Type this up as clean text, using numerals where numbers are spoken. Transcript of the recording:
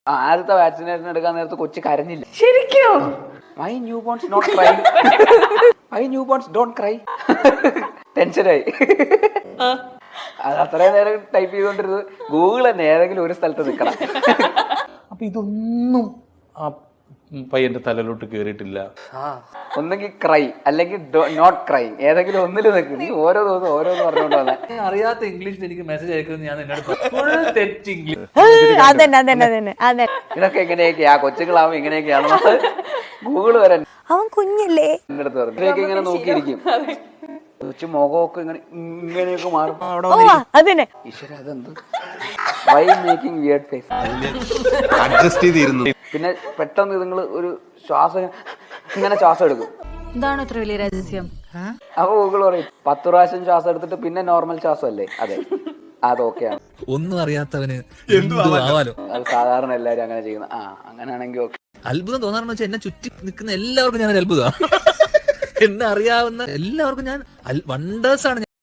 ആദ്യത്തെ വാക്സിനേഷൻ എടുക്കാൻ നേരത്ത് കൊച്ചു കരഞ്ഞില്ല. ശരിക്കും? My newborns not cry, my newborns don't cry. ടെൻഷനായി. അത് അത്രയും നേരം ടൈപ്പ് ചെയ്തോണ്ടിരുന്നത്. ഗൂഗിൾ തന്നെ ഏതെങ്കിലും ഒരു സ്ഥലത്ത് നിൽക്കണം. അപ്പൊ ഇതൊന്നും ആ പയ്യന്റെ തലയിലോട്ട് കേറിയിട്ടില്ല. ഒന്നെങ്കിൽ ക്രൈ അല്ലെങ്കിൽ നോട്ട് ക്രൈ, ഏതെങ്കിലും ഒന്നിൽ നിൽക്കും. നീ ഓരോ ദിവസം ഓരോന്ന് പറഞ്ഞോണ്ട് വന്നെ. അറിയാത്ത ഇംഗ്ലീഷിൽ എനിക്ക് മെസ്സേജ് അയക്കുന്നത് ഞാൻ എന്നോട് ഫുൾ തെറ്റ് ഇംഗ്ലീഷ്. ഇതൊക്കെ എങ്ങനെയൊക്കെയാ, കൊച്ചുങ്ങളാവും ഇങ്ങനെയൊക്കെയാണോ ഗൂഗിൾ വരെ അവൻ കുഞ്ഞല്ലേ എന്റെ അടുത്ത് പറഞ്ഞു. ഇതൊക്കെ ഇങ്ങനെ നോക്കിയിരിക്കും. കൊച്ചു മുഖമൊക്കെ ഇങ്ങനെയൊക്കെ മാറും. ഈശ്വര അതെന്ത് why making weird face. Adjust ചെയ്തിരുന്നു. പിന്നെ പെട്ടെന്ന് നിങ്ങൾ ഒരു ശ്വാസം ഇങ്ങനെ ശ്വാസം എടുക്കും. എന്താണോ ഇത്ര വലിയ രഹസ്യം? അപ്പൊ ഗൂഗിൾ പറയും 10 പ്രാവശ്യം ശ്വാസം എടുത്തിട്ട് പിന്നെ നോർമൽ ശ്വാസം അല്ലേ? അതെ, അതൊക്കെയാണ്. ഒന്നും അറിയാത്തവന് ആവാലോ. അത് സാധാരണ എല്ലാരും അങ്ങനെ ചെയ്യുന്ന. അങ്ങനെയാണെങ്കിൽ ഓക്കെ. അത്ഭുതം തോന്നാറെന്ന് വെച്ചാൽ എന്നെ ചുറ്റി നിൽക്കുന്ന എല്ലാവർക്കും ഞാൻ അത്ഭുതമാണ്. എന്നെ അറിയാവുന്ന എല്ലാവർക്കും ഞാൻ വണ്ടേഴ്സാണ്.